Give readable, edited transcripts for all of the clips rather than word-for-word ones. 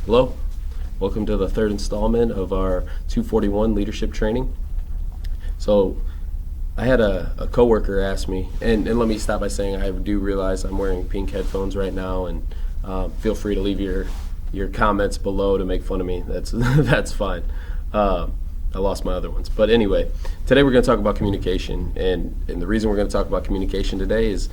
Hello, welcome to the third installment of our 241 leadership training. So I had a coworker ask me, and let me stop by saying I do realize I'm wearing pink headphones right now, and feel free to leave your comments below to make fun of me. That's that's fine. I lost my other ones. But anyway, today we're going to talk about communication. And the reason we're going to talk about communication today is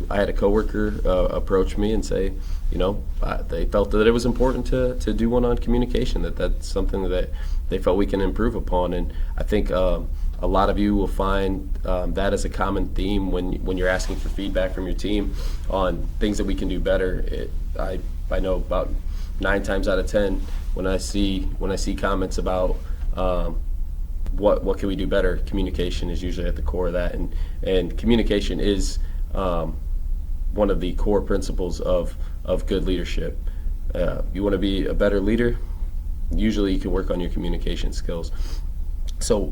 I had a coworker approach me and say, they felt that it was important to do one on communication, that's something that they felt we can improve upon. And I think a lot of you will find that as a common theme when you're asking for feedback from your team on things that we can do better. I know about 9 times out of 10 when I see comments about what can we do better, communication is usually at the core of that, and communication is one of the core principles of good leadership. You want to be a better leader, usually you can work on your communication skills. So,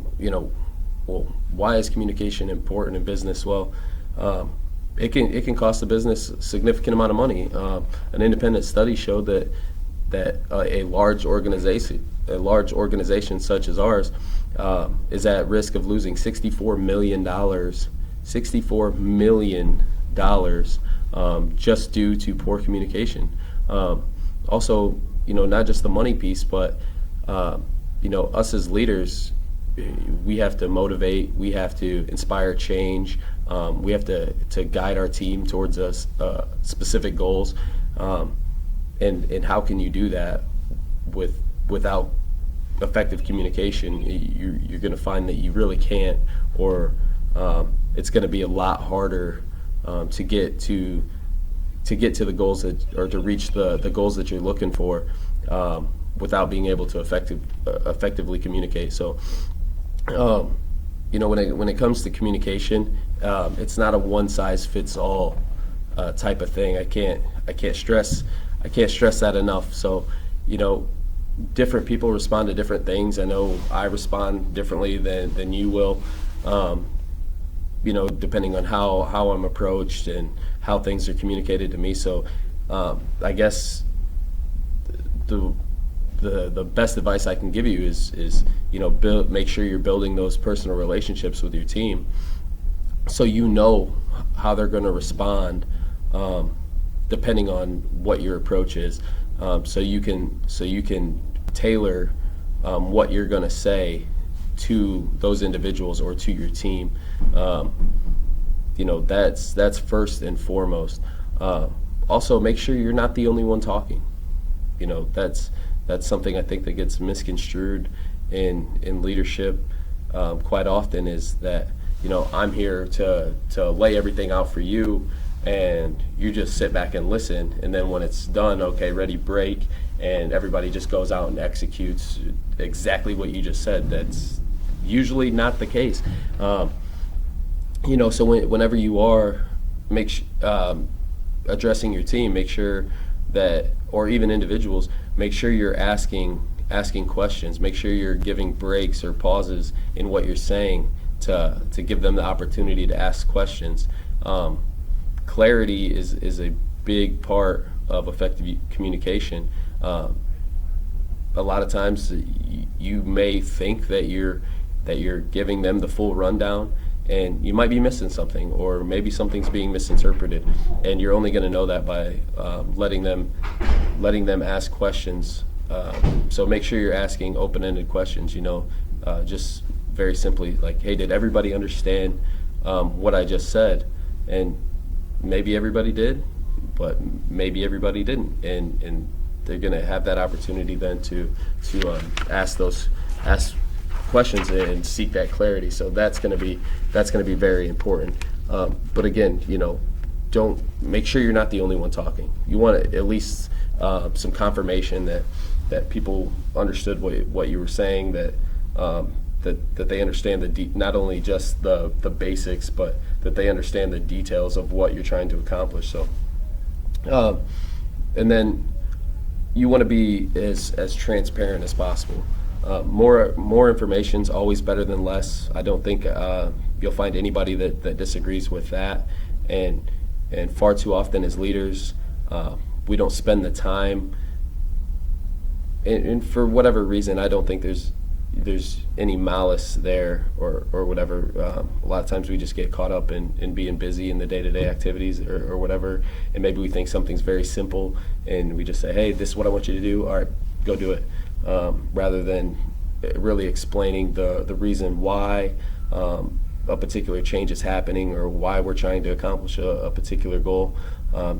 why is communication important in business? Well, it can cost the business a significant amount of money. An independent study showed that a large organization such as ours is at risk of losing $64 million just due to poor communication. Also, not just the money piece, but us as leaders, we have to motivate, we have to inspire change, we have to guide our team towards specific goals. And how can you do that without effective communication? You're going to find that you really can't, or it's going to be a lot harder to get to the goals or to reach the goals that you're looking for without being able to effectively communicate. So, when it comes to communication, it's not a one-size-fits-all type of thing. I can't stress that enough. So, different people respond to different things. I know I respond differently than you will, depending on how I'm approached and how things are communicated to me. So, I guess the best advice I can give you is make sure you're building those personal relationships with your team, so how they're going to respond, depending on what your approach is, so you can tailor what you're going to say to those individuals or to your team. That's first and foremost. Also, make sure you're not the only one talking. That's something I think that gets misconstrued in leadership quite often, is that I'm here to lay everything out for you, and you just sit back and listen, and then when it's done, okay, ready, break, and everybody just goes out and executes exactly what you just said. That's usually not the case. So whenever you are addressing your team, make sure that, or even individuals, make sure you're asking questions. Make sure you're giving breaks or pauses in what you're saying to give them the opportunity to ask questions. Clarity is a big part of effective communication. A lot of times you may think that you're giving them the full rundown, and you might be missing something, or maybe something's being misinterpreted, and you're only going to know that by letting them ask questions. So make sure you're asking open-ended questions, just very simply, like, hey, did everybody understand what I just said? And maybe everybody did, but maybe everybody didn't, and they're going to have that opportunity then to ask questions and seek that clarity. So that's going to be very important. But again, don't make sure you're not the only one talking. You want at least some confirmation that people understood what you were saying, that they understand not only just the basics, but that they understand the details of what you're trying to accomplish. So, and then you want to be as transparent as possible. More information is always better than less. I don't think you'll find anybody that disagrees with that. And far too often as leaders, we don't spend the time and for whatever reason, I don't think there's any malice there or whatever. A lot of times we just get caught up in being busy in the day-to-day activities or whatever, and maybe we think something's very simple, and we just say, hey, this is what I want you to do. All right, go do it, rather than really explaining the reason why a particular change is happening or why we're trying to accomplish a particular goal.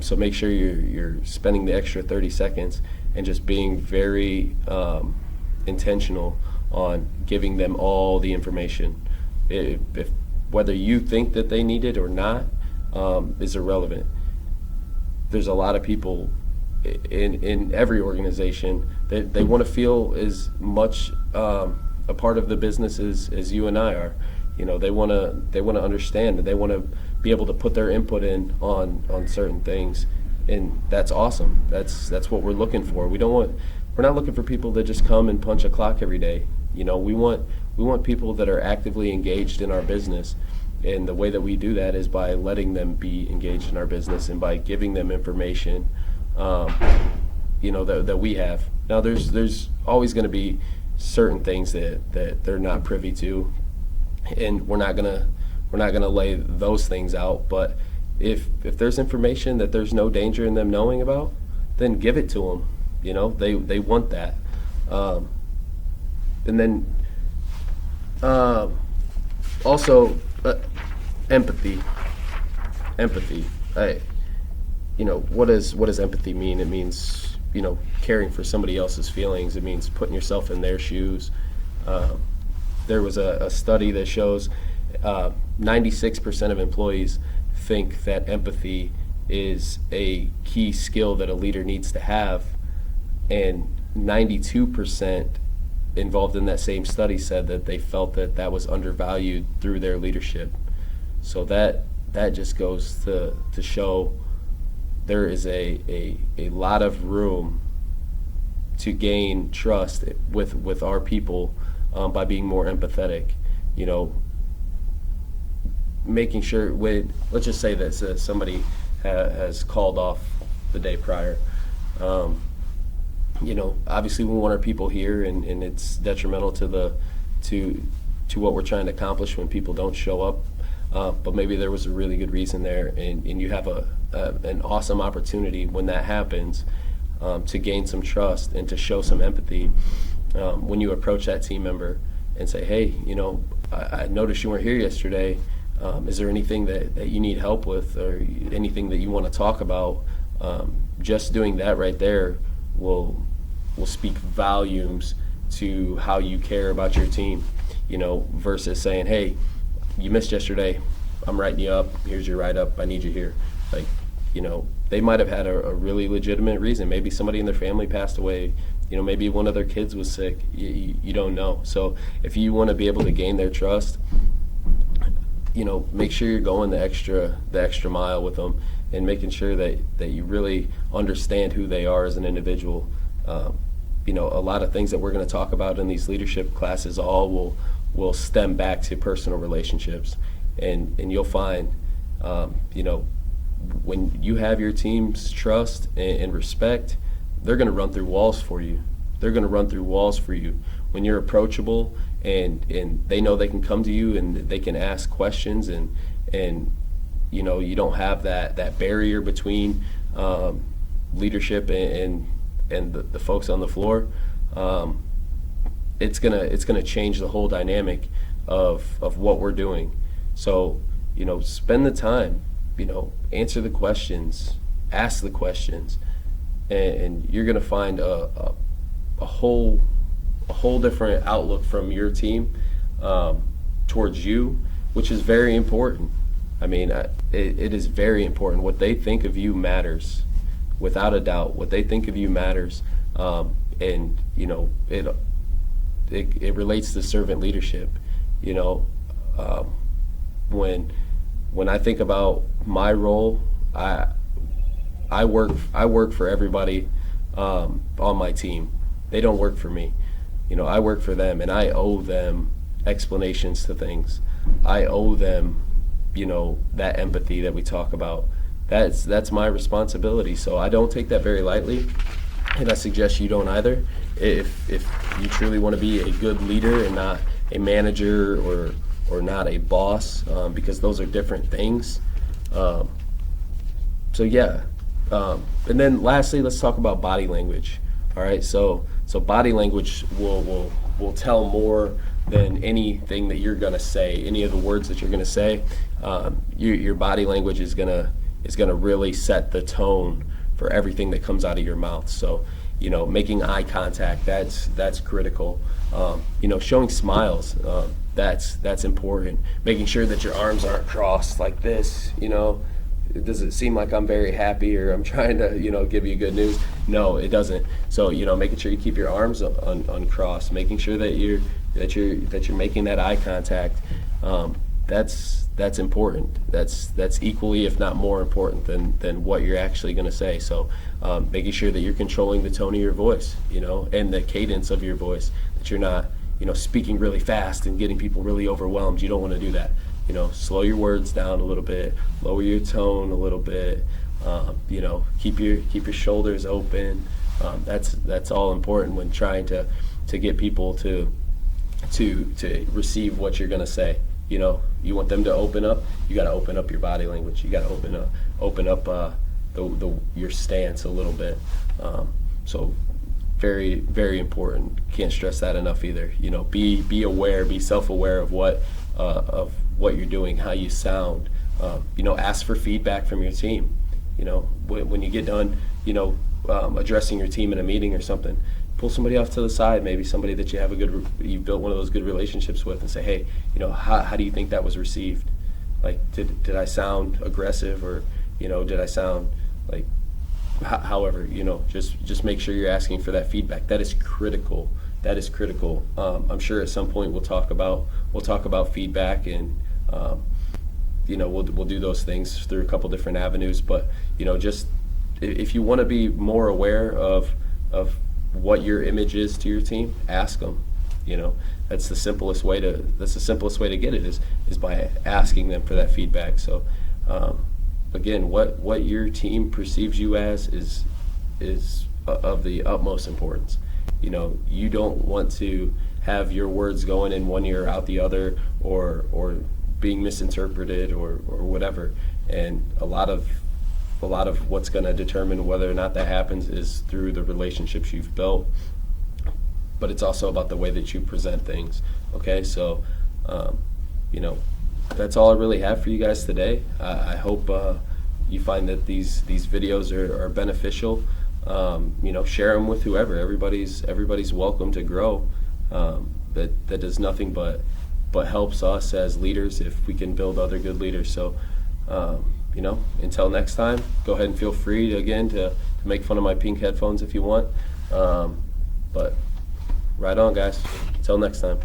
So make sure you're spending the extra 30 seconds and just being very intentional on giving them all the information. If whether you think that they need it or not is irrelevant. There's a lot of people in every organization that they want to feel as much a part of the business as you and I are. You know, they want to understand, and they want to be able to put their input in on certain things, and that's awesome. That's what we're looking for. We're not looking for people that just come and punch a clock every day. You know, we want people that are actively engaged in our business, and the way that we do that is by letting them be engaged in our business and by giving them information, you know, that we have. Now, there's always going to be certain things that they're not privy to, and we're not gonna lay those things out. But if there's information that there's no danger in them knowing about, then give it to them. You know, they want that. And then also empathy. You know, what does empathy mean? It means, you know, caring for somebody else's feelings. It means putting yourself in their shoes. There was a study that shows 96% of employees think that empathy is a key skill that a leader needs to have, and 92% involved in that same study said that they felt that was undervalued through their leadership. So that just goes to show there is a lot of room to gain trust with our people by being more empathetic. You know, making sure let's just say that somebody has called off the day prior. You know, obviously we want our people here, and it's detrimental to what we're trying to accomplish when people don't show up. But maybe there was a really good reason there, and you have an awesome opportunity when that happens to gain some trust and to show some empathy when you approach that team member and say, hey, you know, I noticed you weren't here yesterday. Is there anything that you need help with, or anything that you want to talk about? Just doing that right there will speak volumes to how you care about your team, you know, versus saying, hey, you missed yesterday, I'm writing you up, here's your write-up, I need you here. Like, you know, they might have had a really legitimate reason. Maybe somebody in their family passed away, you know, maybe one of their kids was sick, you don't know. So if you want to be able to gain their trust, you know, make sure you're going the extra mile with them, and making sure that you really understand who they are as an individual. You know, a lot of things that we're going to talk about in these leadership classes all will stem back to personal relationships, and you'll find, you know, when you have your team's trust and respect, they're going to run through walls for you. They're going to run through walls for you when you're approachable, and they know they can come to you and they can ask questions, and you know, you don't have that barrier between leadership and the folks on the floor. It's gonna change the whole dynamic of what we're doing. So, you know, spend the time, you know, answer the questions, ask the questions, and you're gonna find a whole different outlook from your team towards you, which is very important. I mean, it is very important. What they think of you matters, without a doubt. What they think of you matters, and you know, it relates to servant leadership. You know, when I think about my role, I work for everybody on my team. They don't work for me. You know, I work for them, and I owe them explanations to things. I owe them, you know, that empathy that we talk about. That's my responsibility. So I don't take that very lightly. and I suggest you don't either. If you truly want to be a good leader and not a manager or not a boss, because those are different things. So yeah, and then lastly, let's talk about body language. All right, so body language will tell more than anything that you're gonna say. Any of the words that you're gonna say, your body language is gonna really set the tone for everything that comes out of your mouth. So, making eye contact, that's critical. Showing smiles, that's important. Making sure that your arms aren't crossed like this. Does it seem like I'm very happy or I'm trying to, give you good news? No, it doesn't. So, making sure you keep your arms uncrossed, making sure that you're making that eye contact. That's important. That's equally, if not more important than what you're actually going to say. So, making sure that you're controlling the tone of your voice, and the cadence of your voice, that you're not, speaking really fast and getting people really overwhelmed. You don't want to do that. Slow your words down a little bit, lower your tone a little bit. Keep your shoulders open. That's all important when trying to get people to receive what you're going to say. You want them to open up. You got to open up your body language. You got to open up your stance a little bit. So very, very important. Can't stress that enough either. Be aware, be self-aware of what you're doing, how you sound. Ask for feedback from your team. When you get done, addressing your team in a meeting or something, pull somebody off to the side, maybe somebody that you've built one of those good relationships with, and say, hey, how do you think that was received? Like, did I sound aggressive, or, did I sound like, however, just make sure you're asking for that feedback. That is critical. I'm sure at some point we'll talk about feedback, and we'll do those things through a couple different avenues. But just if you want to be more aware of what your image is to your team, ask them. That's the simplest way to get it is by asking them for that feedback. So again, what your team perceives you as is of the utmost importance. You don't want to have your words going in one ear out the other, or being misinterpreted or whatever. And a lot of what's going to determine whether or not that happens is through the relationships you've built. But it's also about the way that you present things. Okay, so that's all I really have for you guys today. I hope you find that these videos are beneficial. Share them with whoever. Everybody's welcome to grow. That does nothing but helps us as leaders if we can build other good leaders. So until next time, go ahead and feel free to make fun of my pink headphones if you want. But right on, guys. Until next time.